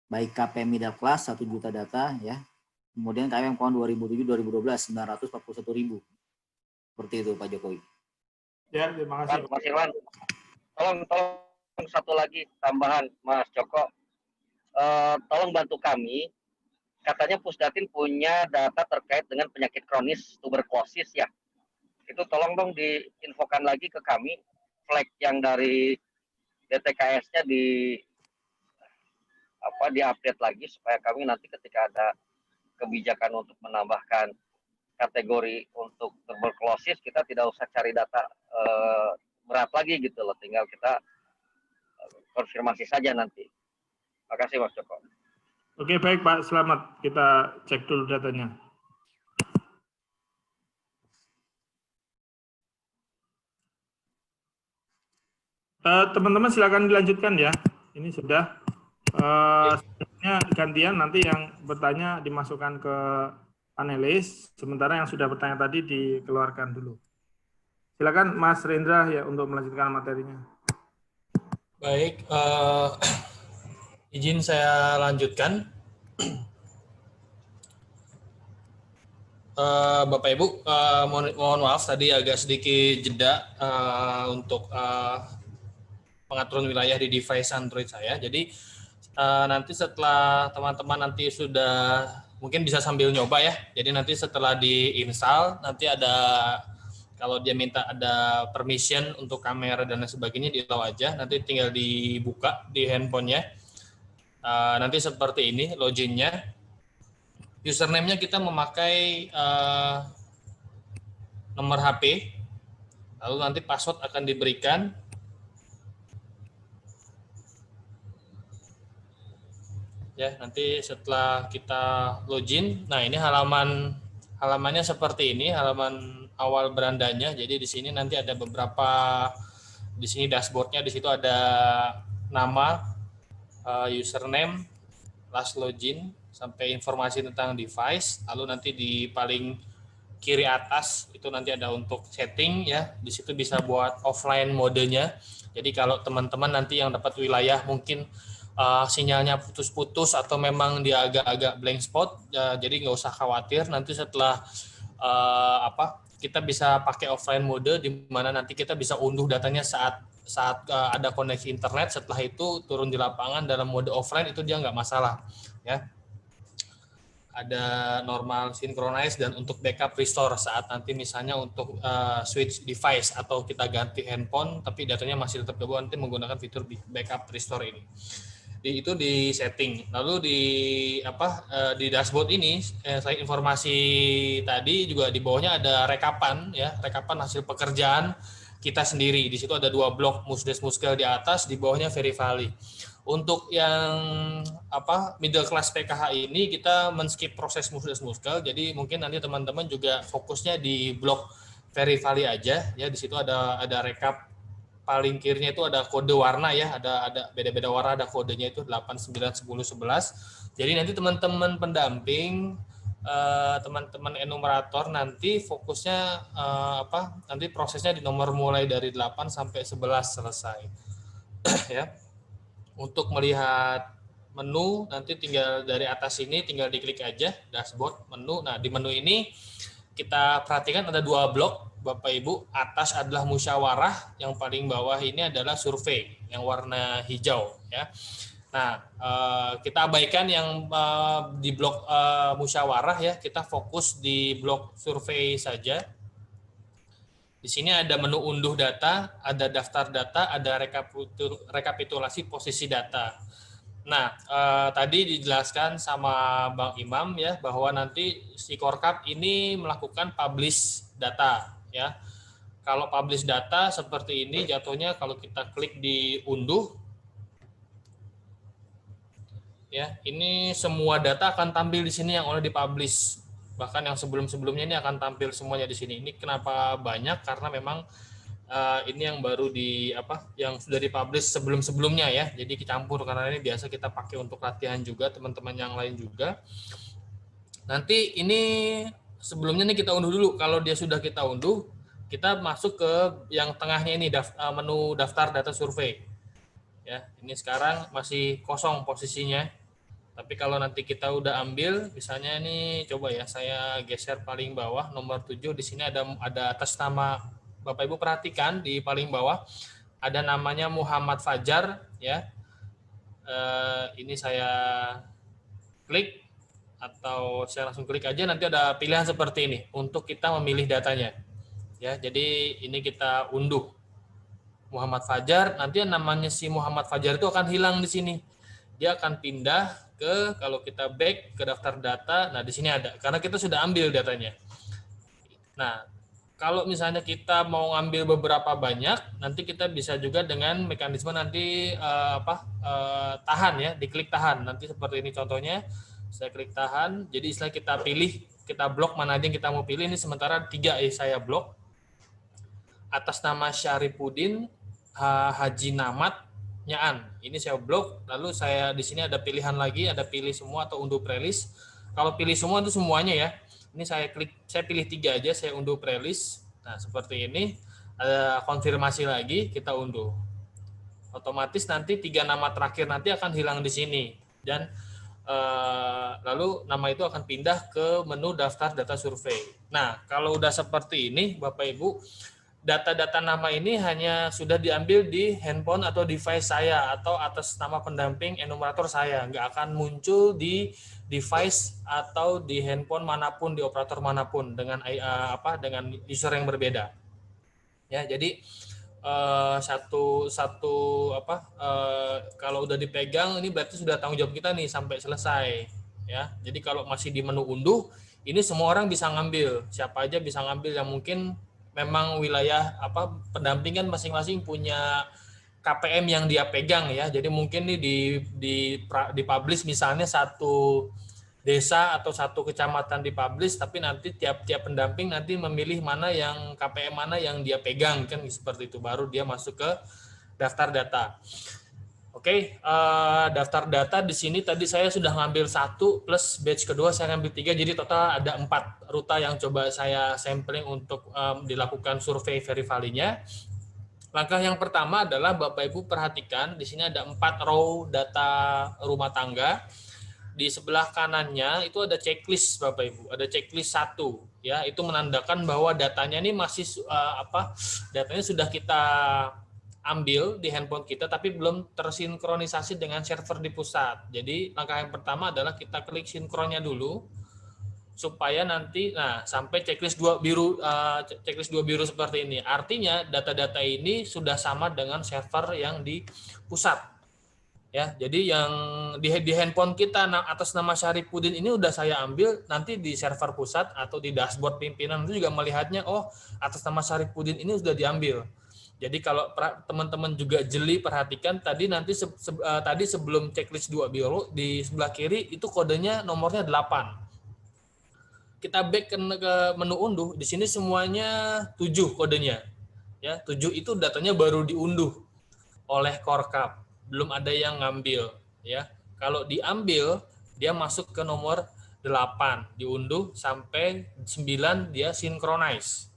baik KPM middle class 1 juta data ya. Kemudian KPM tahun 2007-2012 941.000. Seperti itu Pak Jokowi. Ya, terima kasih. Mas Irwan, tolong satu lagi tambahan Mas Joko. Tolong bantu kami. Katanya Pusdatin punya data terkait dengan penyakit kronis tuberkulosis ya. Itu tolong dong diinfokan lagi ke kami. Flag yang dari DTKS-nya diupdate lagi supaya kami nanti ketika ada kebijakan untuk menambahkan kategori untuk tuberkulosis kita tidak usah cari data berat lagi gitu loh, tinggal kita konfirmasi saja nanti. Terima kasih Mas Joko. Oke, baik Pak, selamat. Kita cek dulu datanya. Teman-teman silakan dilanjutkan ya. Ini sudah gantian, nanti yang bertanya dimasukkan ke panelis, sementara yang sudah bertanya tadi dikeluarkan dulu. Silakan Mas Rendra ya untuk melanjutkan materinya. Baik, izin saya lanjutkan. Bapak Ibu, mohon maaf tadi agak sedikit jeda untuk pengaturan wilayah di device Android saya. Jadi nanti setelah teman-teman nanti sudah mungkin bisa sambil nyoba ya. Jadi nanti setelah diinstal nanti ada, kalau dia minta ada permission untuk kamera dan sebagainya di allow aja. Nanti tinggal dibuka di handphonenya. Nanti seperti ini loginnya. Username-nya kita memakai nomor HP. Lalu nanti password akan diberikan. Ya, nanti setelah kita login, nah ini halamannya seperti ini, halaman awal berandanya. Jadi di sini nanti ada beberapa, di sini dashboardnya, di situ ada nama, username, last login, sampai informasi tentang device. Lalu nanti di paling kiri atas itu nanti ada untuk setting ya. Di situ bisa buat offline modenya. Jadi kalau teman-teman nanti yang dapat wilayah mungkin sinyalnya putus-putus atau memang dia agak-agak blank spot, jadi nggak usah khawatir. Nanti setelah kita bisa pakai offline mode di mana nanti kita bisa unduh datanya saat ada koneksi internet. Setelah itu turun di lapangan dalam mode offline itu dia nggak masalah ya. Ada normal synchronize dan untuk backup restore saat nanti misalnya untuk switch device atau kita ganti handphone tapi datanya masih tetap kebawa, nanti menggunakan fitur backup restore ini. Itu di setting. Lalu di dashboard ini saya informasi tadi juga di bawahnya ada rekapan ya, rekapan hasil pekerjaan kita sendiri. Di situ ada 2 blok Musdes Muskel di atas, di bawahnya Verifali. Untuk yang middle class PKH ini kita men-skip proses Musdes Muskel. Jadi mungkin nanti teman-teman juga fokusnya di blok Verifali aja ya. Di situ ada rekap. Paling kirinya itu ada kode warna ya, ada beda-beda warna, ada kodenya itu 8, 9, 10, 11. Jadi nanti teman-teman pendamping, teman-teman enumerator nanti fokusnya nanti prosesnya di nomor mulai dari 8 sampai 11 selesai. Ya. Untuk melihat menu nanti tinggal dari atas ini tinggal diklik aja dashboard menu. Nah, di menu ini kita perhatikan ada 2 blok Bapak Ibu. Atas adalah musyawarah, yang paling bawah ini adalah survei yang warna hijau ya. Nah, kita abaikan yang di blok musyawarah ya, kita fokus di blok survei saja. Di sini ada menu unduh data, ada daftar data, ada rekapitulasi posisi data. Nah, tadi dijelaskan sama Bang Imam ya bahwa nanti si Korkap ini melakukan publish data ya. Kalau publish data seperti ini jatuhnya kalau kita klik di unduh ya, ini semua data akan tampil di sini yang udah dipublish. Bahkan yang sebelum-sebelumnya ini akan tampil semuanya di sini. Ini kenapa banyak? Karena memang ini yang baru yang sudah dipublish sebelum-sebelumnya ya. Jadi dicampur karena ini biasa kita pakai untuk latihan juga, teman-teman yang lain juga. Nanti ini sebelumnya nih kita unduh dulu. Kalau dia sudah kita unduh, kita masuk ke yang tengahnya ini menu daftar data survei. Ya, ini sekarang masih kosong posisinya. Tapi kalau nanti kita udah ambil, misalnya ini coba ya saya geser paling bawah nomor 7, di sini ada atas nama, Bapak Ibu perhatikan di paling bawah ada namanya Muhammad Fajar ya. Ini saya klik atau saya langsung klik aja, nanti ada pilihan seperti ini untuk kita memilih datanya. Ya, jadi ini kita unduh Muhammad Fajar, nanti namanya si Muhammad Fajar itu akan hilang di sini. Dia akan pindah ke, kalau kita back ke daftar data, nah di sini ada, karena kita sudah ambil datanya. Nah, kalau misalnya kita mau ngambil beberapa banyak, nanti kita bisa juga dengan mekanisme nanti tahan ya, diklik tahan. Nanti seperti ini contohnya, saya klik tahan, jadi istilah kita pilih, kita blok mana aja yang kita mau pilih. Ini sementara 3 saya blok. Atas nama Syarifuddin Haji Namat Nyaan. Ini saya blok, lalu saya di sini ada pilihan lagi, ada pilih semua atau unduh playlist. Kalau pilih semua itu semuanya ya. Ini saya klik, saya pilih 3 aja, saya unduh playlist. Nah, seperti ini. Ada konfirmasi lagi, kita unduh. Otomatis nanti 3 nama terakhir nanti akan hilang di sini. Dan lalu nama itu akan pindah ke menu daftar data survei. Nah, kalau udah seperti ini, Bapak Ibu, data-data nama ini hanya sudah diambil di handphone atau device saya atau atas nama pendamping enumerator saya, nggak akan muncul di device atau di handphone manapun, di operator manapun dengan dengan user yang berbeda. Ya, jadi kalau udah dipegang ini berarti sudah tanggung jawab kita nih sampai selesai. Ya, jadi kalau masih di menu unduh, ini semua orang bisa ngambil, siapa aja bisa ngambil yang mungkin memang wilayah pendampingan masing-masing punya KPM yang dia pegang ya. Jadi mungkin nih di publish misalnya satu desa atau satu kecamatan di publish, tapi nanti tiap-tiap pendamping nanti memilih mana yang KPM mana yang dia pegang kan, seperti itu, baru dia masuk ke daftar data. Oke, daftar data di sini tadi saya sudah ngambil 1 plus batch kedua saya ngambil 3, jadi total ada 4 ruta yang coba saya sampling untuk dilakukan survei verifalinya. Langkah yang pertama adalah Bapak Ibu perhatikan di sini ada 4 row data rumah tangga. Di sebelah kanannya itu ada checklist Bapak Ibu, ada checklist 1 ya, itu menandakan bahwa datanya ini masih datanya sudah kita ambil di handphone kita tapi belum tersinkronisasi dengan server di pusat. Jadi langkah yang pertama adalah kita klik sinkronnya dulu supaya nanti sampai checklist 2 biru seperti ini. Artinya data-data ini sudah sama dengan server yang di pusat. Ya, jadi yang di handphone kita atas nama Syarifuddin ini udah saya ambil, nanti di server pusat atau di dashboard pimpinan itu juga melihatnya, oh atas nama Syarifuddin ini sudah diambil. Jadi kalau teman-teman juga jeli perhatikan tadi nanti tadi sebelum checklist 2 biru di sebelah kiri itu kodenya nomornya 8. Kita back ke menu unduh, di sini semuanya 7 kodenya. Ya, 7 itu datanya baru diunduh oleh Korkap, belum ada yang ngambil ya. Kalau diambil dia masuk ke nomor 8, diunduh sampai 9 dia synchronize.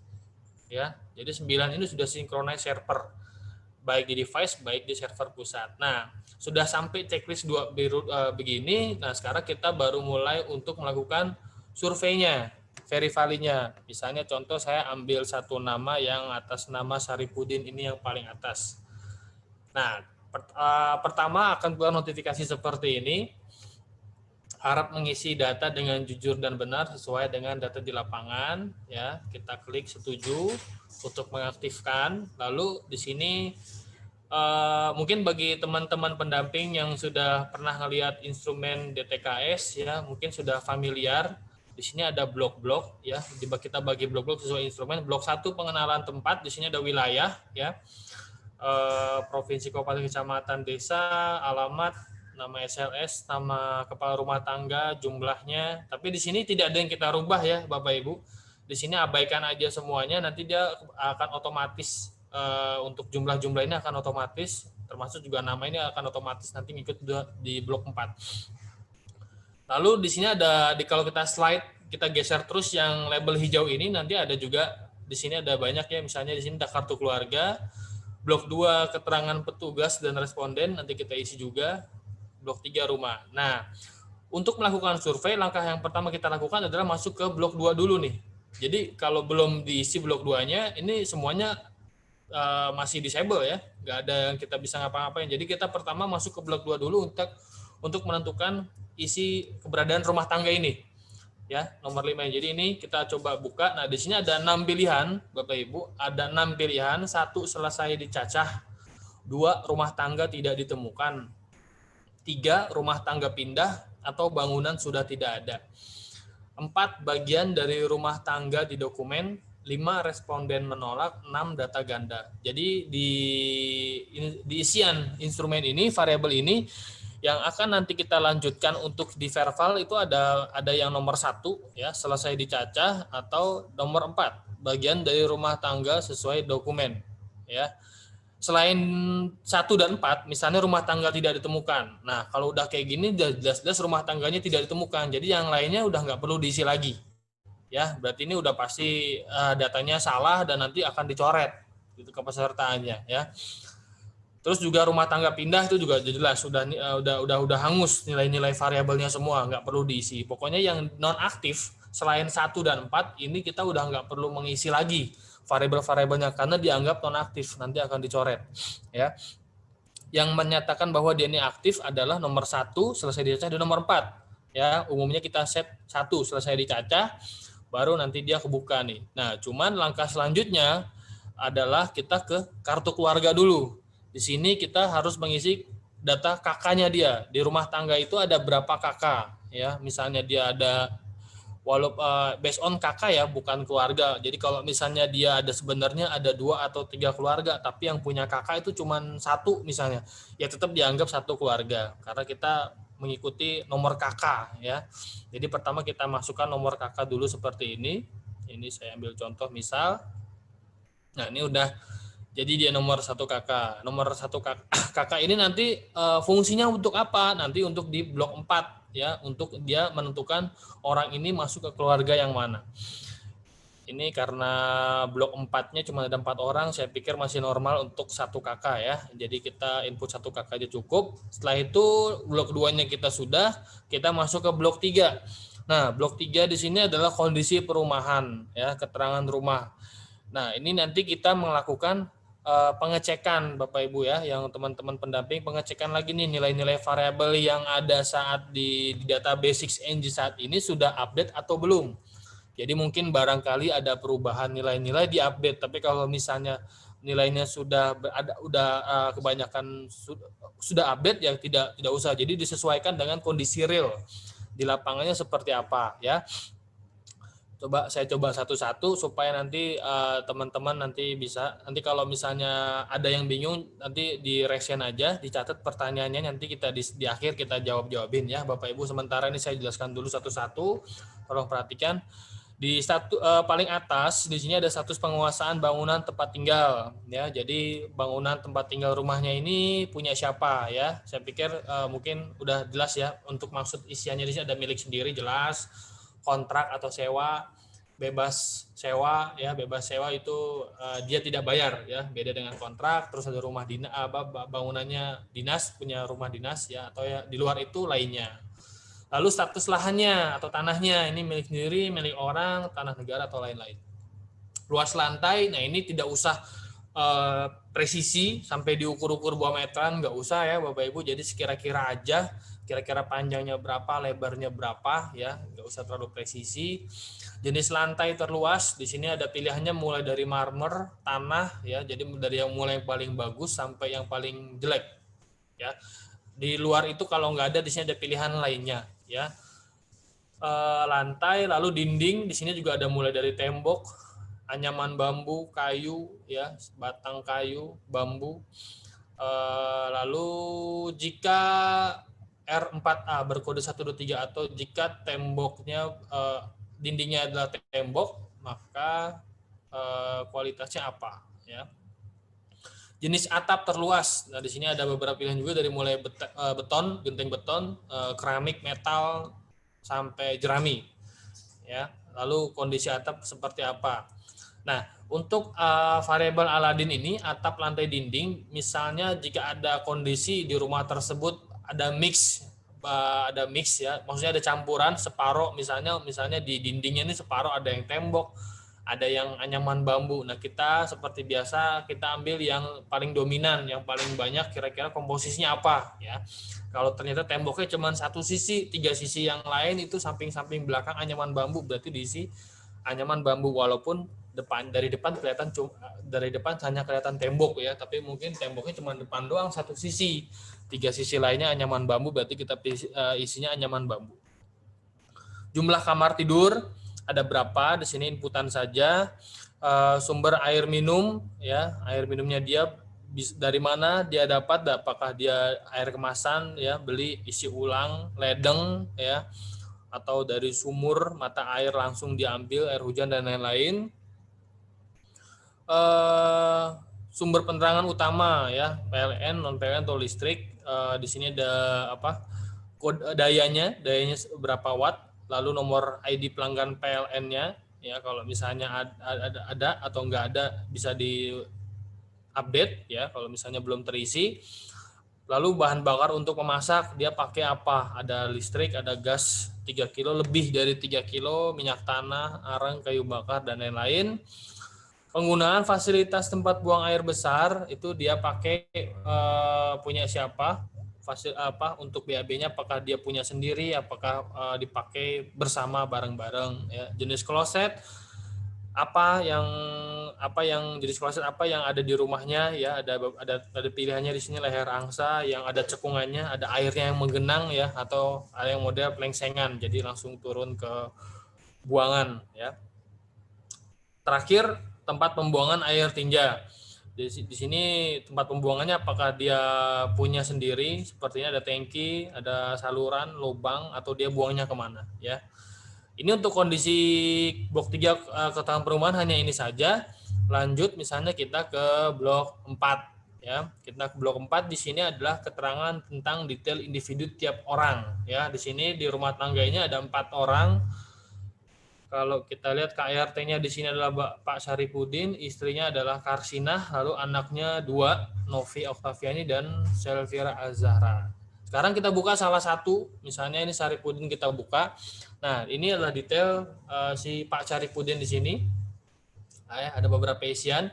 Ya. Jadi 9 ini sudah synchronize server, baik di device, baik di server pusat. Nah, sudah sampai checklist 2 biru begini, nah sekarang kita baru mulai untuk melakukan surveinya, verifalinya. Misalnya contoh saya ambil satu nama yang atas nama Syarifuddin ini yang paling atas. Nah, pertama akan keluar notifikasi seperti ini. Harap mengisi data dengan jujur dan benar sesuai dengan data di lapangan ya. Kita klik setuju untuk mengaktifkan. Lalu di sini mungkin bagi teman-teman pendamping yang sudah pernah melihat instrumen DTKS ya, mungkin sudah familiar. Di sini ada blok-blok ya. Kita bagi blok-blok sesuai instrumen. Blok 1 pengenalan tempat, di sini ada wilayah ya. Provinsi, kabupaten, kecamatan, desa, alamat, nama SLS, nama kepala rumah tangga, jumlahnya. Tapi di sini tidak ada yang kita rubah ya Bapak Ibu. Di sini abaikan aja semuanya, nanti dia akan otomatis untuk jumlah-jumlah ini akan otomatis, termasuk juga nama ini akan otomatis nanti ngikut di blok 4. Lalu di sini ada kalau kita slide, kita geser terus yang label hijau ini, nanti ada juga di sini ada banyak ya, misalnya di sini ada kartu keluarga, blok 2 keterangan petugas dan responden, nanti kita isi juga. Blok 3 rumah. Nah, Untuk melakukan survei, langkah yang pertama kita lakukan adalah masuk ke blok 2 dulu nih. Jadi kalau belum diisi blok 2-nya, ini semuanya masih disable ya, nggak ada yang kita bisa ngapa-ngapain. Jadi kita pertama masuk ke blok 2 dulu untuk menentukan isi keberadaan rumah tangga ini. Ya, nomor 5. Jadi ini kita coba buka. Nah, di sini ada 6 pilihan, Bapak Ibu. Ada 6 pilihan, 1 selesai dicacah, 2 rumah tangga tidak ditemukan, 3 rumah tangga pindah atau bangunan sudah tidak ada, 4 bagian dari rumah tangga di dokumen, 5 responden menolak, 6 data ganda. Jadi di isian instrumen ini, variabel ini yang akan nanti kita lanjutkan untuk di verval itu ada yang nomor 1 ya, selesai dicacah, atau nomor 4 bagian dari rumah tangga sesuai dokumen ya. Selain 1 dan 4, misalnya rumah tangga tidak ditemukan. Nah, kalau udah kayak gini, jelas-jelas rumah tangganya tidak ditemukan. Jadi yang lainnya udah nggak perlu diisi lagi. Ya, berarti ini udah pasti datanya salah dan nanti akan dicoret gitu kepesertaannya ya. Terus juga rumah tangga pindah itu juga jelas udah hangus nilai-nilai variabelnya semua, nggak perlu diisi. Pokoknya yang non aktif selain 1 dan 4 ini kita udah nggak perlu mengisi lagi variabel-variabelnya karena dianggap non aktif, nanti akan dicoret ya. Yang menyatakan bahwa dia ini aktif adalah nomor 1 selesai dicacah dan nomor 4 ya. Umumnya kita set 1 selesai dicacah, baru nanti dia kebuka nih. Nah, cuman langkah selanjutnya adalah kita ke kartu keluarga dulu. Di sini kita harus mengisi data kakaknya dia. Di rumah tangga itu ada berapa kakak ya. Misalnya dia ada based on kakak ya, bukan keluarga. Jadi kalau misalnya dia ada sebenarnya ada 2 atau 3 keluarga, tapi yang punya kakak itu cuma 1 misalnya, ya tetap dianggap 1 keluarga karena kita mengikuti nomor kakak ya. Jadi pertama kita masukkan nomor kakak dulu seperti ini. Ini saya ambil contoh misal. Nah, ini udah jadi dia nomor 1 kakak. Nomor 1 kakak ini nanti fungsinya untuk apa? Nanti untuk di blok 4 ya, untuk dia menentukan orang ini masuk ke keluarga yang mana. Ini karena blok 4-nya cuma ada 4 orang, saya pikir masih normal untuk 1 kakak ya. Jadi kita input 1 kakak aja cukup. Setelah itu blok 2-nya kita masuk ke blok 3. Nah, blok 3 di sini adalah kondisi perumahan ya, keterangan rumah. Nah, ini nanti kita melakukan pengecekan Bapak Ibu ya, yang teman-teman pendamping pengecekan lagi nih nilai-nilai variabel yang ada saat di database 6NG saat ini sudah update atau belum. Jadi mungkin barangkali ada perubahan nilai-nilai di update, tapi kalau misalnya nilainya sudah kebanyakan sudah update ya tidak usah. Jadi disesuaikan dengan kondisi real di lapangannya seperti apa ya. Saya coba satu-satu supaya nanti teman-teman nanti bisa, nanti kalau misalnya ada yang bingung nanti di reaction aja, dicatat pertanyaannya, nanti kita di akhir kita jawabin ya Bapak Ibu. Sementara ini saya jelaskan dulu satu-satu, tolong perhatikan. Di paling atas di sini ada status penguasaan bangunan tempat tinggal ya. Jadi bangunan tempat tinggal rumahnya ini punya siapa ya. Saya pikir mungkin udah jelas ya, untuk maksud isiannya di sini ada milik sendiri jelas, kontrak atau sewa, bebas sewa ya. Bebas sewa itu dia tidak bayar ya, beda dengan kontrak. Terus ada rumah dinas, bangunannya dinas, punya rumah dinas ya, atau ya di luar itu lainnya. Lalu status lahannya atau tanahnya, ini milik sendiri, milik orang, tanah negara atau lain-lain. Luas lantai, nah ini tidak usah presisi sampai diukur-ukur buah meteran, nggak usah ya Bapak Ibu. Jadi sekira-kira aja, kira-kira panjangnya berapa, lebarnya berapa ya, nggak usah terlalu presisi. Jenis lantai terluas, di sini ada pilihannya mulai dari marmer, tanah ya, jadi dari yang mulai paling bagus sampai yang paling jelek ya. Di luar itu kalau nggak ada, di sini ada pilihan lainnya ya. Lantai, lalu dinding, di sini juga ada mulai dari tembok, anyaman bambu, kayu ya, batang kayu, bambu. Lalu jika R4A berkode 123 atau jika temboknya dindingnya adalah tembok, maka kualitasnya apa ya. Jenis atap terluas. Nah, di sini ada beberapa pilihan juga dari mulai beton, genteng beton, keramik, metal sampai jerami. Ya. Lalu kondisi atap seperti apa? Nah, untuk variabel Aladin ini, atap, lantai, dinding, misalnya jika ada kondisi di rumah tersebut ada mix ada mix ya, maksudnya ada campuran separuh, misalnya di dindingnya ini separuh ada yang tembok, ada yang anyaman bambu. Nah, kita seperti biasa kita ambil yang paling dominan, yang paling banyak, kira-kira komposisinya apa ya. Kalau ternyata temboknya cuma satu sisi, 3 sisi yang lain itu samping-samping belakang anyaman bambu, berarti diisi anyaman bambu, walaupun dari depan hanya kelihatan tembok ya, tapi mungkin temboknya cuma depan doang satu sisi, 3 sisi lainnya anyaman bambu, berarti kita isinya anyaman bambu. Jumlah kamar tidur ada berapa? Di sini inputan saja. Sumber air minum ya, air minumnya dia dari mana dia dapat, apakah dia air kemasan ya, beli isi ulang, ledeng ya, atau dari sumur mata air langsung diambil, air hujan dan lain-lain. Sumber penerangan utama ya, PLN, non PLN atau listrik. Di sini ada apa? Kode dayanya berapa watt, lalu nomor ID pelanggan PLN-nya ya, kalau misalnya ada atau enggak ada bisa di update ya kalau misalnya belum terisi. Lalu bahan bakar untuk memasak dia pakai apa? Ada listrik, ada gas 3 kilo, lebih dari 3 kilo, minyak tanah, arang, kayu bakar dan lain-lain. Penggunaan fasilitas tempat buang air besar itu dia pakai punya siapa? Untuk BAB-nya apakah dia punya sendiri, apakah dipakai bersama bareng-bareng ya. Jenis kloset apa yang jenis kloset apa yang ada di rumahnya ya, ada pilihannya di sini, leher angsa yang ada cekungannya, ada airnya yang menggenang ya, atau ada yang model pelengsengan jadi langsung turun ke buangan ya. Terakhir, tempat pembuangan air tinja. Di sini tempat pembuangannya apakah dia punya sendiri, sepertinya ada tangki, ada saluran, lubang, atau dia buangnya kemana ya. Ini untuk kondisi blok 3 ketahanan perumahan hanya ini saja. Lanjut misalnya kita ke blok 4 ya. Kita ke blok 4, di sini adalah keterangan tentang detail individu tiap orang ya. Di sini di rumah tangga ini ada 4 orang. Kalau kita lihat KRT-nya di sini adalah Pak Syarifudin, istrinya adalah Karsinah, lalu anaknya 2, Novi Oktaviani dan Selvira Azhara. Sekarang kita buka salah satu, misalnya ini Syarifudin kita buka. Nah, ini adalah detail si Pak Syarifudin di sini. Nah, ada beberapa isian.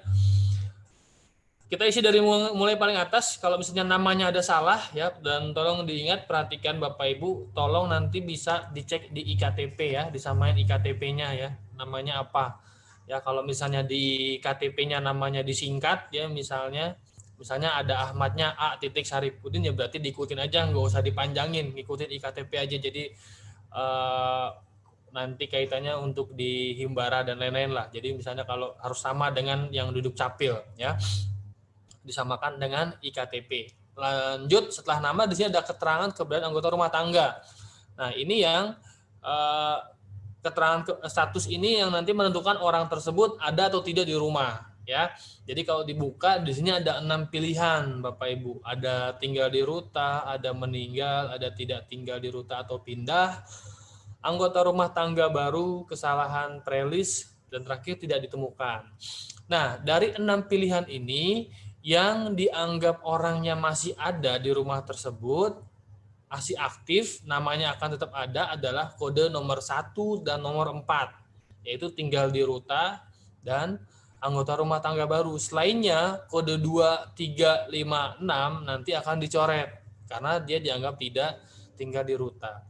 Kita isi dari mulai paling atas. Kalau misalnya namanya ada salah ya, dan tolong diingat, perhatikan Bapak Ibu, tolong nanti bisa dicek di IKTP ya, disamain IKTP-nya ya, namanya apa. Ya, kalau misalnya di KTP-nya namanya disingkat ya, misalnya ada Ahmadnya A titik Syarifudin ya, berarti diikutin aja, nggak usah dipanjangin, ngikutin IKTP aja. Jadi nanti kaitannya untuk di Himbara dan lain-lain lah. Jadi misalnya kalau harus sama dengan yang duduk capil ya, disamakan dengan IKTP. Lanjut, setelah nama di sini ada keterangan keberadaan anggota rumah tangga. Nah, ini yang keterangan status ini yang nanti menentukan orang tersebut ada atau tidak di rumah ya. Jadi kalau dibuka di sini ada 6 pilihan Bapak Ibu. Ada tinggal di ruta, ada meninggal, ada tidak tinggal di ruta atau pindah, anggota rumah tangga baru, kesalahan prelis, dan terakhir tidak ditemukan. Nah, dari 6 pilihan ini yang dianggap orangnya masih ada di rumah tersebut, masih aktif, namanya akan tetap ada, adalah kode nomor 1 dan nomor 4, yaitu tinggal di ruta dan anggota rumah tangga baru. Selainnya, kode 2, 3, 5, 6 nanti akan dicoret, karena dia dianggap tidak tinggal di ruta.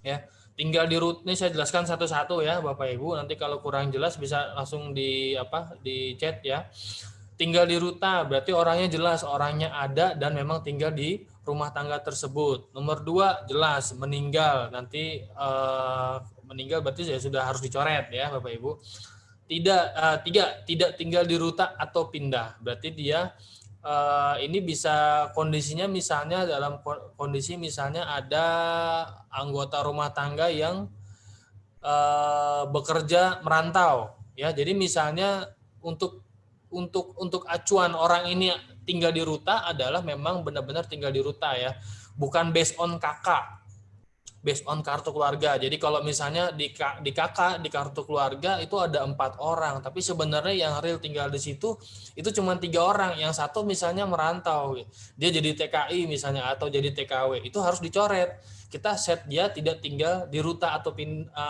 Ya, tinggal di ruta ini saya jelaskan satu-satu ya Bapak Ibu, nanti kalau kurang jelas bisa langsung di chat ya. Tinggal di ruta berarti orangnya jelas, orangnya ada dan memang tinggal di rumah tangga tersebut. Nomor 2 jelas, meninggal, nanti meninggal berarti sudah harus dicoret ya Bapak Ibu. Tidak tinggal di ruta atau pindah, berarti dia ini bisa kondisinya misalnya dalam kondisi misalnya ada anggota rumah tangga yang bekerja merantau ya. Jadi misalnya untuk acuan orang ini tinggal di ruta adalah memang benar-benar tinggal di ruta ya, bukan based on kakak. based on kartu keluarga. Jadi kalau misalnya di kakak di kartu keluarga itu ada 4 orang, tapi sebenarnya yang real tinggal di situ itu cuma 3 orang. Yang satu misalnya merantau, dia jadi TKI misalnya atau jadi TKW, itu harus dicoret. Kita set dia tidak tinggal di ruta atau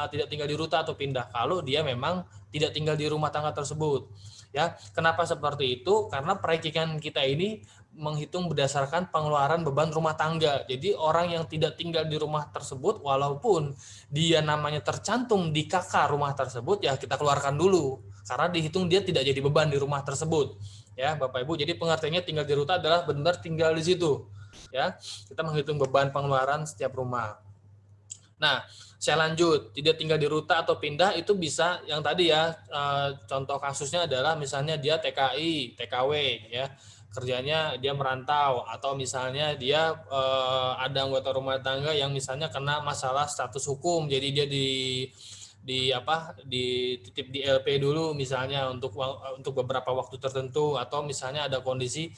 tidak tinggal di ruta atau pindah kalau dia memang tidak tinggal di rumah tangga tersebut. Ya, kenapa seperti itu? Karena perekikan kita ini menghitung berdasarkan pengeluaran beban rumah tangga. Jadi orang yang tidak tinggal di rumah tersebut, walaupun dia namanya tercantum di KK rumah tersebut, ya kita keluarkan dulu. Karena dihitung dia tidak jadi beban di rumah tersebut. Ya, Bapak Ibu. Jadi pengertiannya tinggal di ruta adalah benar tinggal di situ. Ya, kita menghitung beban pengeluaran setiap rumah. Nah, saya lanjut, tidak tinggal di ruta atau pindah itu bisa yang tadi ya, contoh kasusnya adalah misalnya dia TKI, TKW ya, kerjanya dia merantau atau misalnya dia ada anggota rumah tangga yang misalnya kena masalah status hukum, jadi dia dititip di LP dulu misalnya untuk beberapa waktu tertentu, atau misalnya ada kondisi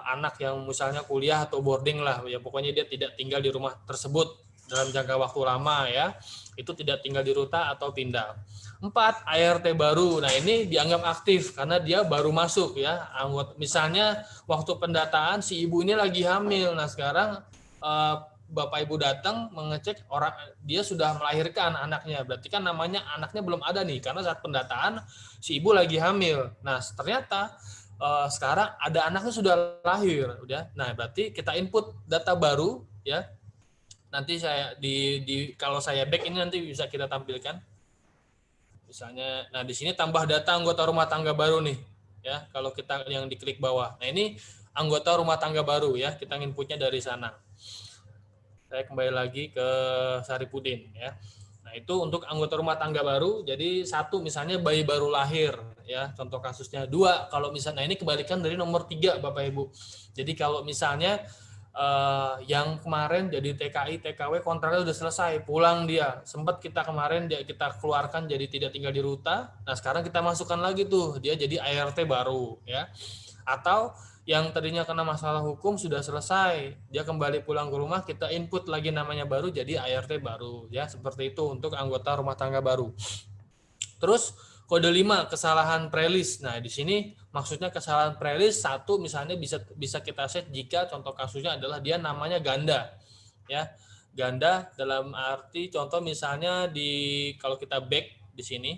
anak yang misalnya kuliah atau boarding lah ya, pokoknya dia tidak tinggal di rumah tersebut dalam jangka waktu lama ya, itu tidak tinggal di ruta atau pindah. 4, ART baru. Nah, ini dianggap aktif karena dia baru masuk ya. Misalnya waktu pendataan si ibu ini lagi hamil. Nah, sekarang Bapak Ibu datang mengecek orang dia sudah melahirkan anaknya. Berarti kan namanya anaknya belum ada nih karena saat pendataan si ibu lagi hamil. Nah, ternyata sekarang ada anaknya sudah lahir udah. Nah, berarti kita input data baru ya. Nanti saya kalau saya back ini nanti bisa kita tampilkan. Misalnya, nah di sini tambah data anggota rumah tangga baru nih, ya. Kalau kita yang diklik bawah, nah ini anggota rumah tangga baru ya, kita inputnya dari sana. Saya kembali lagi ke Saripudin ya. Nah itu untuk anggota rumah tangga baru. Jadi 1 misalnya bayi baru lahir ya, contoh kasusnya. 2 kalau misalnya, nah ini kebalikan dari nomor 3 Bapak Ibu. Jadi kalau misalnya yang kemarin jadi TKI, TKW kontraknya udah selesai, pulang dia, sempat kita kemarin kita keluarkan jadi tidak tinggal di ruta. Nah sekarang kita masukkan lagi tuh dia jadi ART baru ya. Atau yang tadinya kena masalah hukum sudah selesai, dia kembali pulang ke rumah, kita input lagi namanya baru jadi ART baru ya. Seperti itu untuk anggota rumah tangga baru. Terus kode 5 kesalahan prelis. Nah, di sini maksudnya kesalahan prelis 1 misalnya bisa kita set jika contoh kasusnya adalah dia namanya ganda. Ya. Ganda dalam arti contoh misalnya kalau kita back di sini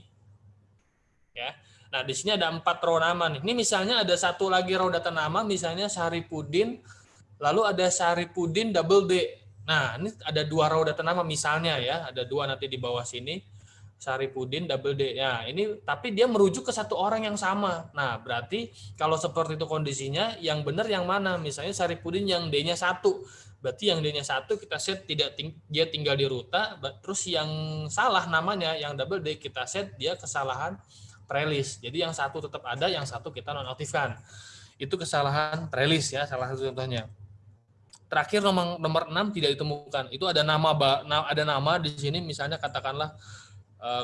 ya. Nah, di sini ada 4 row nama nih. Ini misalnya ada 1 lagi row data nama misalnya Saripudin, lalu ada Saripudin double D. Nah, ini ada 2 row data nama misalnya ya, ada 2 nanti di bawah sini. Saripudin double D. Ya, ini tapi dia merujuk ke 1 orang yang sama. Nah, berarti kalau seperti itu kondisinya, yang benar yang mana? Misalnya Saripudin yang D-nya 1. Berarti yang D-nya 1 kita set dia tinggal di ruta, terus yang salah namanya yang double D kita set dia kesalahan prelis. Jadi yang 1 tetap ada, yang 1 kita nonaktifkan. Itu kesalahan prelis ya, salah satu contohnya. Terakhir nomor 6 tidak ditemukan. Itu ada nama di sini misalnya katakanlah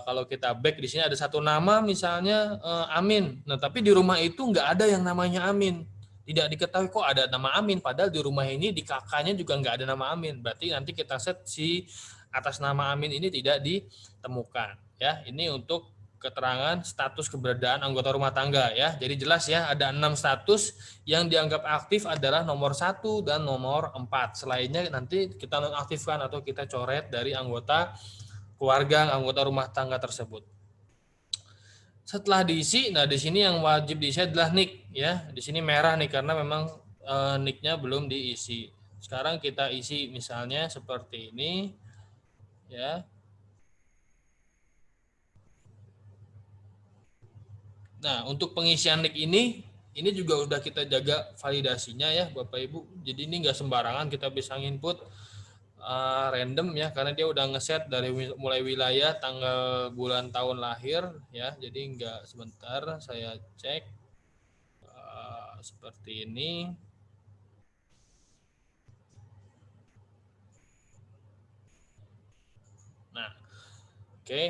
kalau kita back di sini ada 1 nama misalnya Amin. Nah, tapi di rumah itu nggak ada yang namanya Amin. Tidak diketahui kok ada nama Amin, padahal di rumah ini di kakaknya juga nggak ada nama Amin. Berarti nanti kita set si atas nama Amin ini tidak ditemukan. Ya, ini untuk keterangan status keberadaan anggota rumah tangga ya. Jadi jelas ya, ada 6 status yang dianggap aktif adalah nomor 1 dan nomor 4. Selainnya nanti kita nonaktifkan atau kita coret dari anggota keluarga anggota rumah tangga tersebut. Setelah diisi, nah di sini yang wajib diisi adalah NIK ya. Di sini merah nih karena memang NIK-nya belum diisi. Sekarang kita isi misalnya seperti ini ya. Nah, untuk pengisian NIK ini juga udah kita jaga validasinya ya Bapak Ibu. Jadi ini nggak sembarangan kita bisa input random ya, karena dia udah ngeset dari mulai wilayah, tanggal, bulan, tahun lahir ya. Jadi enggak, sebentar saya cek seperti ini. Nah, oke.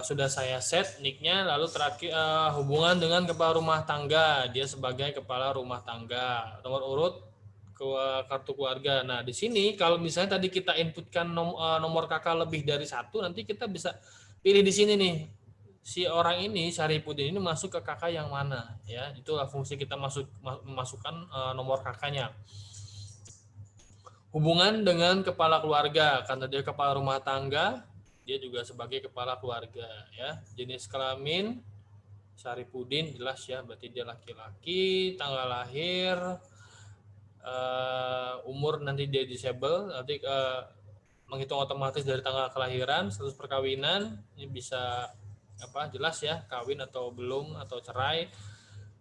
Sudah saya set nick-nya, lalu terakhir hubungan dengan kepala rumah tangga, dia sebagai kepala rumah tangga, nomor urut kartu keluarga. Nah, di sini kalau misalnya tadi kita inputkan nomor kakak lebih dari 1, nanti kita bisa pilih di sini nih. Si orang ini, Syarifudin ini masuk ke kakak yang mana, ya. Itulah fungsi kita memasukkan nomor kakaknya. Hubungan dengan kepala keluarga, karena dia kepala rumah tangga, dia juga sebagai kepala keluarga, ya. Jenis kelamin Syarifudin jelas ya, berarti dia laki-laki, tanggal lahir, umur nanti dia disable, nanti menghitung otomatis dari tanggal kelahiran, status perkawinan, ini bisa jelas ya, kawin atau belum atau cerai.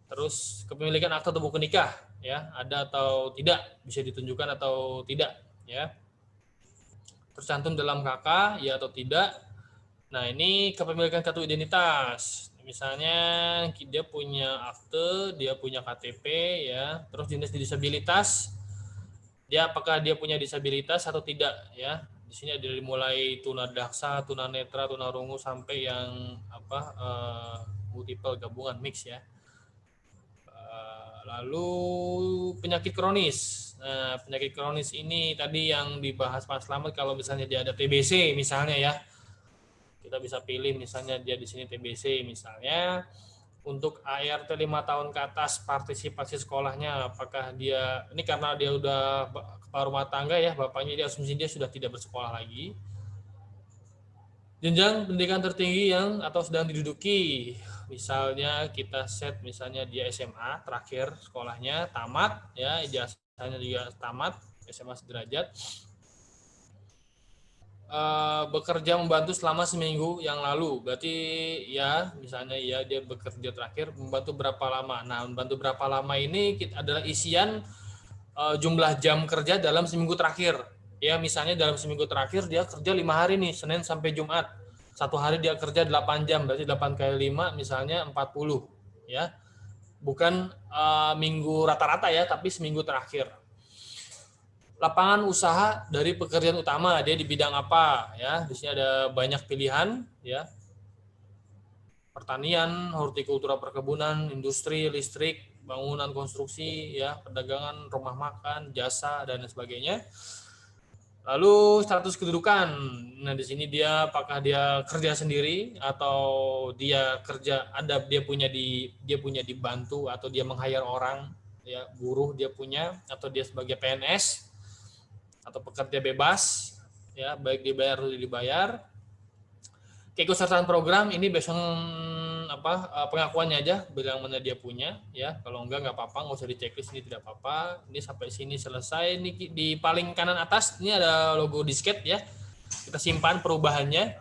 Terus kepemilikan akta atau buku nikah, ya, ada atau tidak, bisa ditunjukkan atau tidak, ya. Tercantum dalam KK, ya atau tidak. Nah, ini kepemilikan kartu identitas. Misalnya dia punya akte, dia punya KTP, ya. Terus jenis disabilitas, apakah dia punya disabilitas atau tidak, ya. Di sini ada mulai tunadaksa, tunanetra, tunarungu sampai yang multiple gabungan mix, ya. Lalu penyakit kronis. Nah, penyakit kronis ini tadi yang dibahas Pak Slamet, kalau misalnya dia ada TBC misalnya, ya. Kita bisa pilih misalnya dia di sini TBC misalnya. Untuk ART 5 tahun ke atas, partisipasi sekolahnya apakah dia, ini karena dia udah kepala rumah tangga, ya, bapaknya dia asumsi dia sudah tidak bersekolah lagi. Jenjang pendidikan tertinggi yang atau sedang diduduki, misalnya kita set misalnya dia SMA terakhir sekolahnya, tamat, ya, ijazahnya juga tamat, SMA sederajat. Bekerja membantu selama seminggu yang lalu, berarti ya misalnya ya dia bekerja terakhir membantu berapa lama. Nah, membantu berapa lama ini adalah isian jumlah jam kerja dalam seminggu terakhir, ya. Misalnya dalam seminggu terakhir dia kerja 5 hari nih, Senin sampai Jumat, satu hari dia kerja 8 jam, berarti 8 kali 5 misalnya 40, ya, bukan minggu rata-rata, ya, tapi seminggu terakhir. Lapangan usaha dari pekerjaan utama, dia di bidang apa, ya. Di sini ada banyak pilihan, ya. Pertanian, hortikultura, perkebunan, industri, listrik, bangunan konstruksi, ya, perdagangan, rumah makan, jasa, dan sebagainya. Lalu status kedudukan. Nah, di sini dia apakah dia kerja sendiri atau dia kerja, dia punya dibantu atau dia meng-hire orang, ya, buruh dia punya, atau dia sebagai PNS atau pekerja bebas, ya, baik dibayar atau dibayar. Keikutsertaan program ini based on pengakuannya aja, bilang mana dia punya, ya. Kalau enggak apa-apa, nggak usah di checklist, ini tidak apa-apa. Ini sampai sini selesai. Ini di paling kanan atas ini ada logo disket, ya. Kita simpan perubahannya,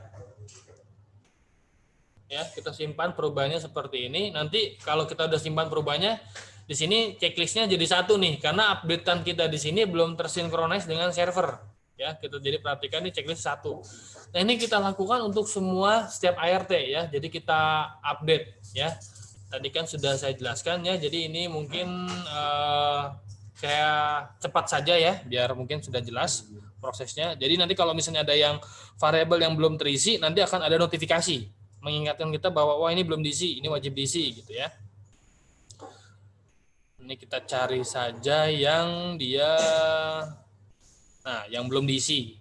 ya. Kita simpan perubahannya seperti ini. Nanti kalau kita udah simpan perubahannya, di sini checklistnya jadi satu nih, karena updatean kita di sini belum tersinkronis dengan server, ya. Kita jadi perhatikan ini checklist 1. Nah, ini kita lakukan untuk semua setiap ART, ya. Jadi kita update, ya. Tadi kan sudah saya jelaskan, ya. Jadi ini mungkin saya cepat saja, ya, biar mungkin sudah jelas prosesnya. Jadi nanti kalau misalnya ada yang variabel yang belum terisi, nanti akan ada notifikasi mengingatkan kita bahwa wah ini belum diisi, ini wajib diisi, gitu, ya. Ini kita cari saja yang yang belum diisi.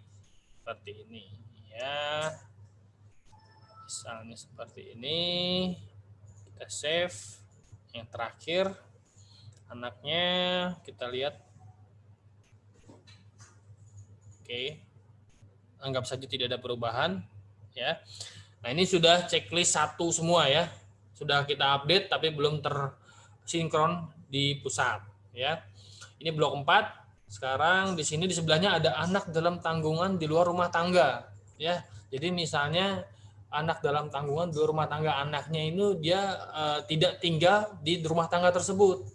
Seperti ini, ya. Misalnya seperti ini. Kita save. Yang terakhir, anaknya kita lihat. Oke. Anggap saja tidak ada perubahan, ya. Nah, ini sudah checklist 1 semua, ya. Sudah kita update tapi belum tersinkron di pusat, ya. Ini blok 4. Sekarang di sini di sebelahnya ada anak dalam tanggungan di luar rumah tangga, ya. Jadi misalnya anak dalam tanggungan di luar rumah tangga, anaknya ini dia tidak tinggal di rumah tangga tersebut,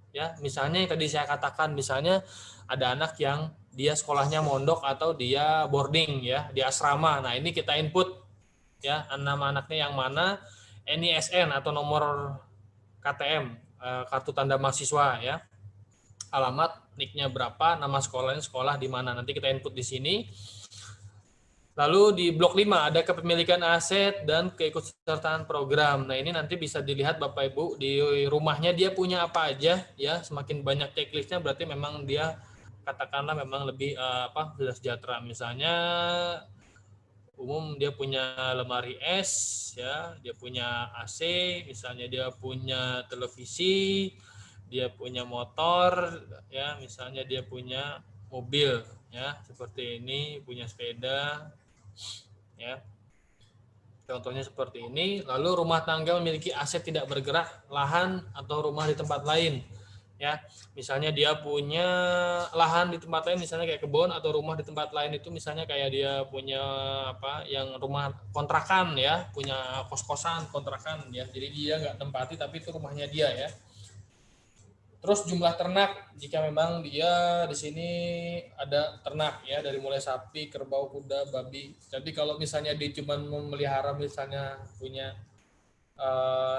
ya. Misalnya yang tadi saya katakan, misalnya ada anak yang dia sekolahnya mondok atau dia boarding, ya, di asrama. Nah, ini kita input, ya, nama anaknya yang mana, NISN atau nomor KTM, kartu tanda mahasiswa, ya, alamat, NIK-nya berapa, nama sekolahnya sekolah di mana, nanti kita input di sini. Lalu di blok 5 ada kepemilikan aset dan keikutsertaan program. Nah, ini nanti bisa dilihat Bapak Ibu di rumahnya dia punya apa aja ya. Semakin banyak checklistnya berarti memang dia katakanlah memang lebih sudah sejahtera. Misalnya umum dia punya lemari es ya, dia punya AC, misalnya dia punya televisi, dia punya motor ya, misalnya dia punya mobil ya, seperti ini, punya sepeda ya. Contohnya seperti ini. Lalu rumah tangga memiliki aset tidak bergerak, lahan atau rumah di tempat lain ya. Misalnya dia punya lahan di tempat lain, misalnya kayak kebun atau rumah di tempat lain itu misalnya kayak dia punya yang rumah kontrakan ya, punya kos-kosan kontrakan ya. Jadi dia nggak tempati tapi itu rumahnya dia ya. Terus jumlah ternak, jika memang dia di sini ada ternak ya, dari mulai sapi, kerbau, kuda, babi. Jadi kalau misalnya dia cuma memelihara misalnya punya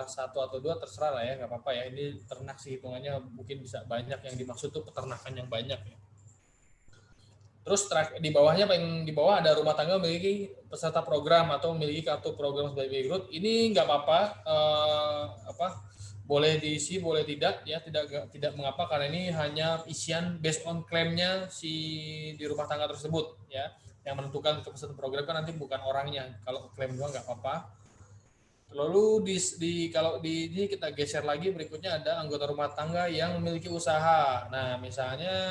satu atau dua terserah lah ya, nggak apa-apa ya. Ini ternak sih hitungannya mungkin bisa banyak, yang dimaksud tuh peternakan yang banyak ya. Terus di bawahnya, paling di bawah ada rumah tangga memiliki peserta program atau memiliki kartu program sebagai berikut. Ini nggak apa-apa, boleh diisi, boleh tidak ya, tidak mengapa karena ini hanya isian based on klaimnya si di rumah tangga tersebut ya. Yang menentukan ke peserta program kan nanti bukan orangnya. Kalau klaim doang nggak apa-apa. Lalu kalau di ini kita geser lagi, berikutnya ada anggota rumah tangga yang memiliki usaha. Nah, misalnya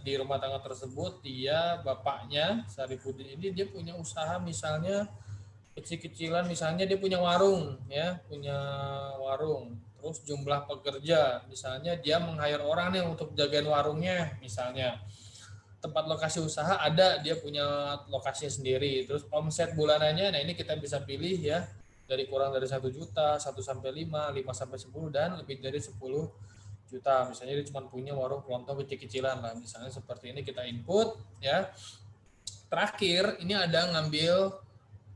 di rumah tangga tersebut dia bapaknya Sarifudin ini dia punya usaha misalnya kecil-kecilan, misalnya dia punya warung ya, punya warung. Terus jumlah pekerja, misalnya dia meng-hire orang nih untuk jagain warungnya misalnya. Tempat lokasi usaha ada, dia punya lokasinya sendiri. Terus omset bulanannya, nah ini kita bisa pilih ya, dari kurang dari 1 juta, 1 sampai 5, 5 sampai 10, dan lebih dari 10 juta. Misalnya dia cuma punya warung kelontong kecil-kecilan lah, misalnya seperti ini kita input ya. Terakhir ini ada ngambil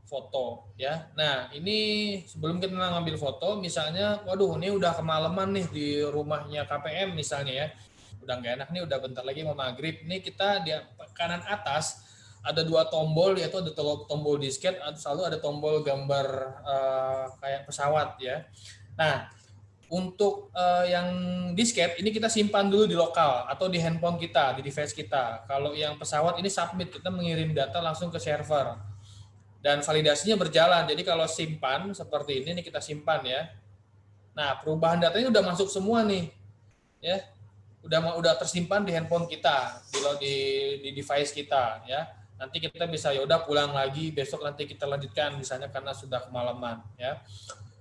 foto ya. Nah, ini sebelum kita ngambil foto, misalnya waduh ini udah kemalaman nih di rumahnya KPM misalnya ya. Udah nggak enak nih, udah bentar lagi mau maghrib. Ini kita di kanan atas ada 2 tombol, yaitu ada tombol disket, selalu ada tombol gambar kayak pesawat ya. Nah, untuk yang disket ini kita simpan dulu di lokal atau di handphone kita, di device kita. Kalau yang pesawat ini submit, kita mengirim data langsung ke server. Dan validasinya berjalan. Jadi kalau simpan seperti ini kita simpan ya. Nah, perubahan datanya udah masuk semua nih. Ya. Udah tersimpan di handphone kita, di device kita ya. Nanti kita bisa ya udah pulang lagi, besok nanti kita lanjutkan misalnya karena sudah kemalaman ya.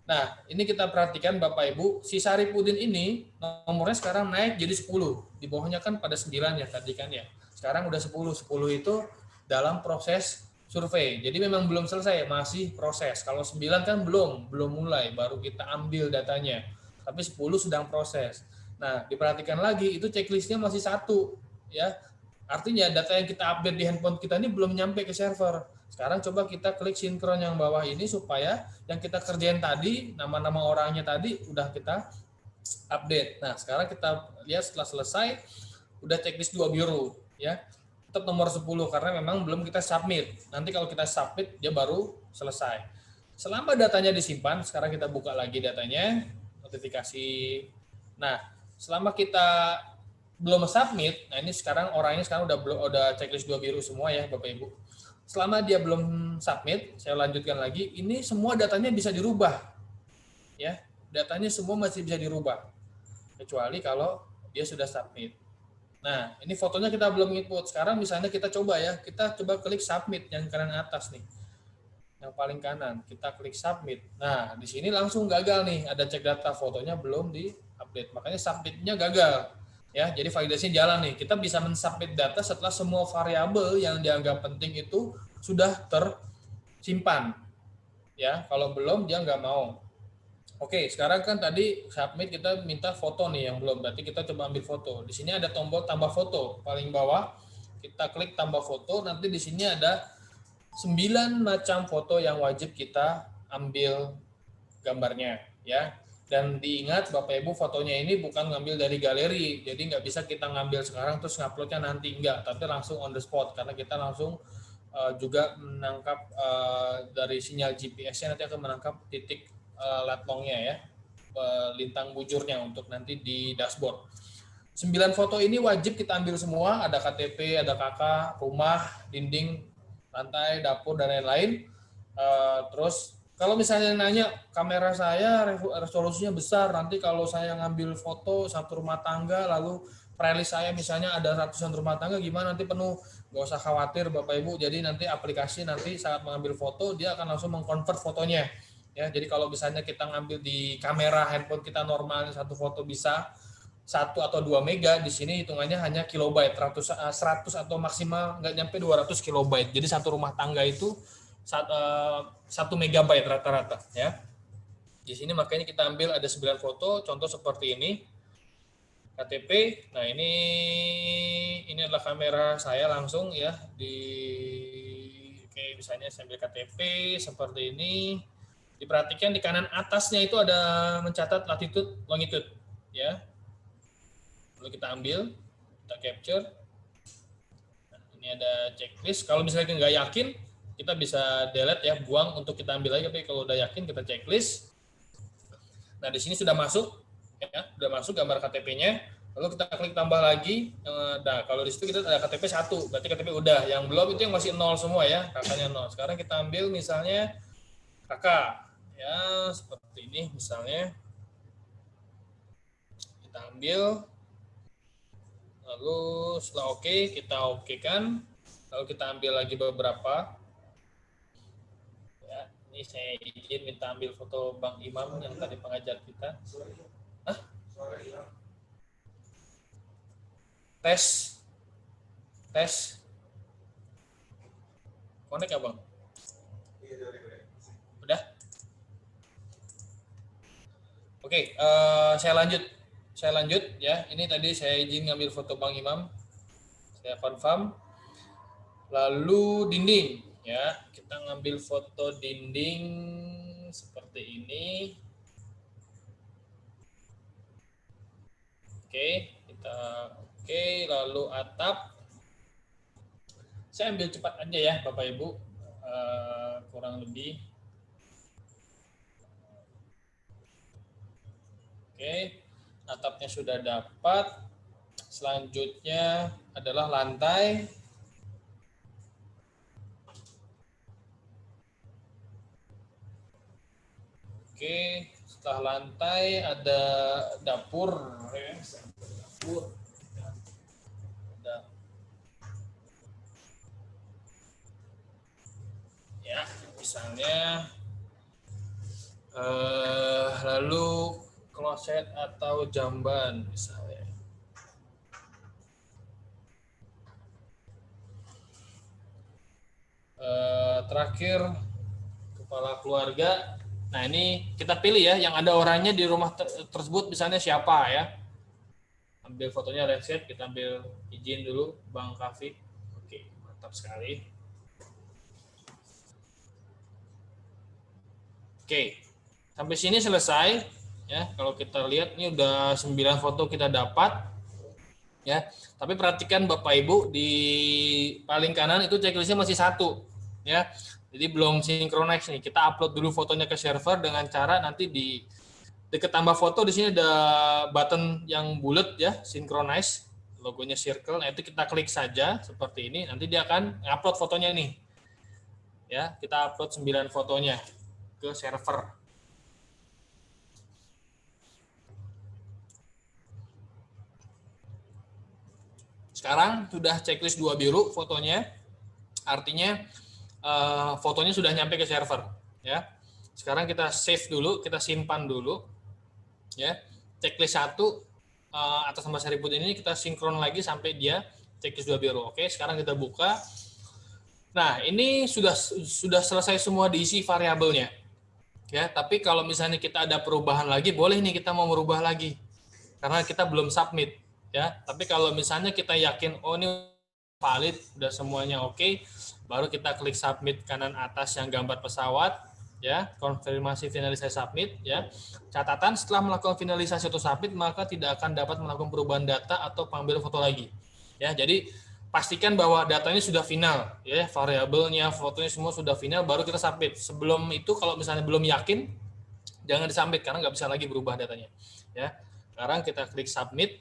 Nah, ini kita perhatikan Bapak Ibu, si Sarifudin ini nomornya sekarang naik jadi 10. Di bawahnya kan pada 9 ya tadi kan ya. Sekarang udah 10. 10 itu dalam proses survei. Jadi memang belum selesai, masih proses. Kalau 9 kan belum mulai, baru kita ambil datanya. Tapi 10 sedang proses. Nah, diperhatikan lagi itu checklistnya masih 1 ya. Artinya data yang kita update di handphone kita ini belum nyampe ke server. Sekarang coba kita klik sinkron yang bawah ini supaya yang kita kerjain tadi, nama-nama orangnya tadi udah kita update. Nah, sekarang kita lihat setelah selesai udah checklist 2 biru ya. Tetap nomor 10 karena memang belum kita submit. Nanti kalau kita submit dia baru selesai. Selama datanya disimpan, sekarang kita buka lagi datanya, notifikasi. Nah, selama kita belum submit, nah ini sekarang orangnya sekarang udah checklist 2 biru semua ya Bapak Ibu. Selama dia belum submit, saya lanjutkan lagi, ini semua datanya bisa dirubah. Ya, datanya semua masih bisa dirubah. Kecuali kalau dia sudah submit. Nah, ini fotonya kita belum input. Sekarang misalnya kita coba ya, kita coba klik submit yang kanan atas nih. Yang paling kanan, kita klik submit. Nah, di sini langsung gagal nih, ada cek data, fotonya belum di-update. Makanya submitnya gagal. Ya, jadi validasinya jalan nih. Kita bisa mensubmit data setelah semua variabel yang dianggap penting itu sudah tersimpan. Ya, kalau belum dia nggak mau. Oke, sekarang kan tadi submit kita minta foto nih yang belum. Berarti kita coba ambil foto. Di sini ada tombol tambah foto paling bawah. Kita klik tambah foto. Nanti di sini ada 9 macam foto yang wajib kita ambil gambarnya, ya. Dan diingat Bapak Ibu, fotonya ini bukan ngambil dari galeri, jadi nggak bisa kita ngambil sekarang terus nguploadnya nanti, enggak, tapi langsung on the spot karena kita langsung juga menangkap dari sinyal GPS-nya nanti akan menangkap titik lat long-nya ya, lintang bujurnya untuk nanti di dashboard. 9 foto ini wajib kita ambil semua, ada KTP, ada KK, rumah, dinding, lantai, dapur, dan lain-lain. Terus kalau misalnya nanya kamera saya resolusinya besar, nanti kalau saya ngambil foto satu rumah tangga lalu prelis saya misalnya ada ratusan rumah tangga gimana, nanti penuh. Nggak usah khawatir Bapak Ibu, jadi nanti aplikasi nanti saat mengambil foto dia akan langsung mengkonvert fotonya ya. Jadi kalau misalnya kita ngambil di kamera handphone kita normal satu foto bisa 1 atau 2 mega, di sini hitungannya hanya kilobyte, 100 atau maksimal nggak nyampe 200 kilobyte. Jadi satu rumah tangga itu 1 megabyte rata-rata ya. Di sini makanya kita ambil ada 9 foto, contoh seperti ini. KTP. Nah, ini adalah kamera saya langsung ya oke, misalnya saya ambil KTP seperti ini. Diperhatikan di kanan atasnya itu ada mencatat latitude, longitude ya. Lalu kita ambil, kita capture. Nah, ini ada checklist. Kalau misalnya nggak yakin, kita bisa delete ya, buang untuk kita ambil lagi. Tapi kalau udah yakin, kita checklist. Nah, di sini sudah masuk. Ya, sudah masuk gambar KTP-nya, lalu kita klik tambah lagi. Nah, kalau di situ kita ada KTP 1, berarti KTP udah. Yang belum itu yang masih 0 semua ya, kakaknya 0. Sekarang kita ambil misalnya kakak, ya seperti ini misalnya. Kita ambil, lalu setelah oke, kita okekan, lalu kita ambil lagi beberapa. Ya, ini saya izin minta ambil foto Bang Imam yang tadi pengajar kita. Tes connect ya Bang? Udah? Oke, saya lanjut ya. Ini tadi saya izin ngambil foto Bang Imam, saya confirm. Lalu dinding ya, kita ngambil foto dinding seperti ini. Oke, lalu atap. Saya ambil cepat aja ya Bapak Ibu, kurang lebih. Oke, atapnya sudah dapat. Selanjutnya adalah lantai. Oke, setelah lantai ada dapur ya. Ya, misalnya lalu kloset atau jamban misalnya. Terakhir kepala keluarga. Nah, ini kita pilih ya, yang ada orangnya di rumah tersebut misalnya siapa ya. Ambil fotonya landscape, kita ambil izin dulu Bang Kafi. Oke, mantap sekali. Oke, sampai sini selesai ya. Kalau kita lihat ini udah 9 foto kita dapat ya. Tapi perhatikan Bapak Ibu, di paling kanan itu checklistnya masih 1 ya. Jadi belum synchronize nih. Kita upload dulu fotonya ke server dengan cara nanti di dekat tambah foto di sini ada button yang bulat ya, synchronize, logonya circle. Nah, itu kita klik saja seperti ini. Nanti dia akan upload fotonya nih. Ya, kita upload 9 fotonya ke server. Sekarang sudah checklist 2 biru fotonya. Artinya fotonya sudah nyampe ke server ya. Sekarang kita save dulu, kita simpan dulu ya. Checklist 1 atas nama seri putih ini kita sinkron lagi sampai dia checklist 2 biru. Oke, sekarang kita buka. Nah, ini sudah selesai semua diisi variabelnya ya. Tapi kalau misalnya kita ada perubahan lagi, boleh nih kita mau merubah lagi karena kita belum submit ya. Tapi kalau misalnya kita yakin oh ini valid, udah semuanya oke, baru kita klik submit kanan atas yang gambar pesawat ya, konfirmasi finalisasi submit ya. Catatan setelah melakukan finalisasi atau submit maka tidak akan dapat melakukan perubahan data atau pengambilan foto lagi ya. Jadi pastikan bahwa datanya sudah final, ya, variabelnya, fotonya semua sudah final, baru kita submit. Sebelum itu kalau misalnya belum yakin, jangan disubmit karena nggak bisa lagi berubah datanya. Ya, sekarang kita klik submit.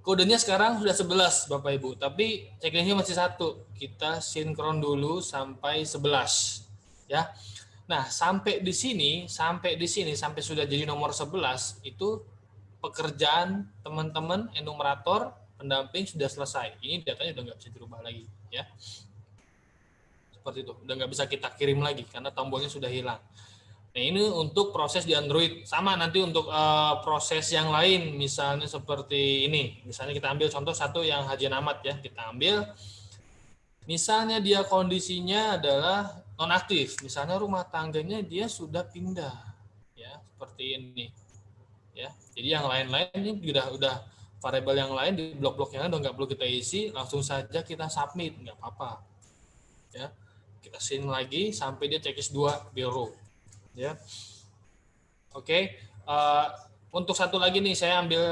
Kodenya sekarang sudah 11, Bapak Ibu, tapi checklistnya masih 1. Kita sinkron dulu sampai 11, ya. Nah, sampai di sini sampai sudah jadi nomor 11 itu pekerjaan teman-teman enumerator pendamping sudah selesai. Ini datanya udah nggak bisa dirubah lagi, ya. Seperti itu, udah nggak bisa kita kirim lagi karena tombolnya sudah hilang. Nah, ini untuk proses di Android. Sama nanti untuk proses yang lain, misalnya seperti ini. Misalnya kita ambil contoh satu yang Haji Amat ya, kita ambil. Misalnya dia kondisinya adalah nonaktif, misalnya rumah tangganya dia sudah pindah, ya seperti ini. Ya, jadi yang lain-lain ini udah variabel yang lain di blok-blok yang lain udah nggak perlu kita isi, langsung saja kita submit, nggak apa-apa. Ya, kita sync lagi sampai dia checklist 2 biru. Ya, oke. Untuk satu lagi nih saya ambil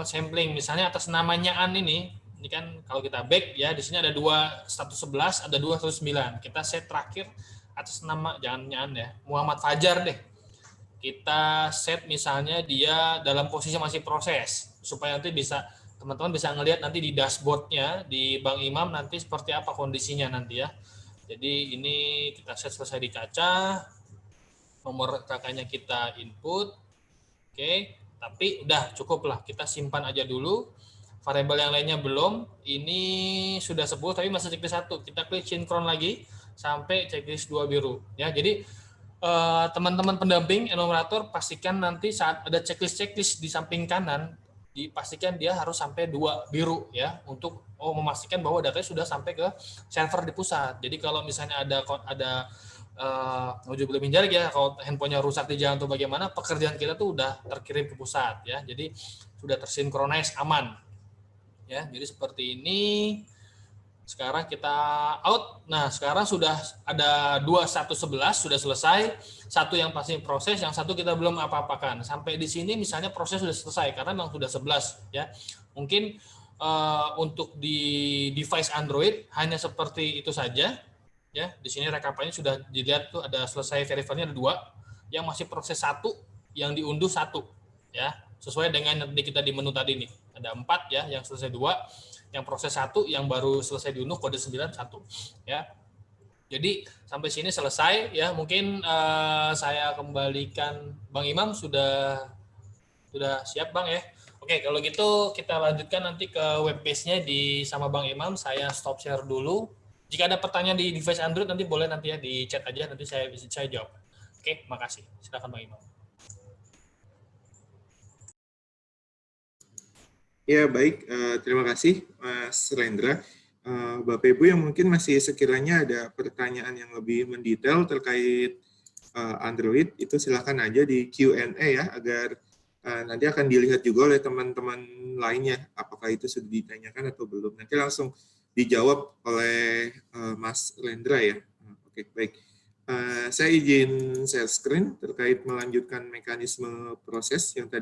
sampling, misalnya atas namanya An ini kan kalau kita back ya di sini ada 2.111, ada 2.109. Kita set terakhir atas nama jangan An ya, Muhammad Fajar deh. Kita set misalnya dia dalam posisi masih proses supaya nanti bisa teman-teman bisa ngelihat nanti di dashboardnya di Bang Imam nanti seperti apa kondisinya nanti ya. Jadi ini kita set selesai di kaca. Nomor kakaknya kita input, oke, tapi udah cukup lah, kita simpan aja dulu. Variabel yang lainnya belum, ini sudah 10 tapi masih checklist 1, kita klik sinkron lagi sampai checklist 2 biru. Ya, jadi teman-teman pendamping enumerator pastikan nanti saat ada checklist di samping kanan, dipastikan dia harus sampai 2 biru ya, untuk memastikan bahwa datanya sudah sampai ke server di pusat. Jadi kalau misalnya ada belum jarak ya, kalau handphonenya rusak di jalan atau bagaimana, pekerjaan kita tuh udah terkirim ke pusat ya, jadi sudah tersinkronis aman ya. Jadi seperti ini. Sekarang kita out. Nah sekarang sudah ada 2.111 sudah selesai, satu yang pasti proses, yang satu kita belum apa-apakan. Sampai di sini misalnya proses sudah selesai karena memang sudah 11 ya. Mungkin untuk di device Android hanya seperti itu saja. Ya, di sini rekapannya sudah dilihat tuh ada selesai verifiernya ada 2, yang masih proses 1, yang diunduh 1 ya, sesuai dengan kita di menu tadi nih. Ada 4 ya, yang selesai 2, yang proses 1, yang baru selesai diunduh kode 9 1 ya. Jadi sampai sini selesai ya. Mungkin saya kembalikan Bang Imam sudah siap Bang ya. Oke, kalau gitu kita lanjutkan nanti ke web page-nya sama Bang Imam. Saya stop share dulu. Jika ada pertanyaan di device Android nanti boleh nanti ya di chat aja, nanti saya jawab. Oke, makasih. Silakan Bang Imam. Ya baik, terima kasih Mas Rendra. Bapak Ibu yang mungkin masih sekiranya ada pertanyaan yang lebih mendetail terkait Android, itu silakan aja di Q&A ya, agar nanti akan dilihat juga oleh teman-teman lainnya, apakah itu sudah ditanyakan atau belum. Nanti langsung dijawab oleh Mas Rendra ya. Oke, baik. Saya izin share screen terkait melanjutkan mekanisme proses yang tadi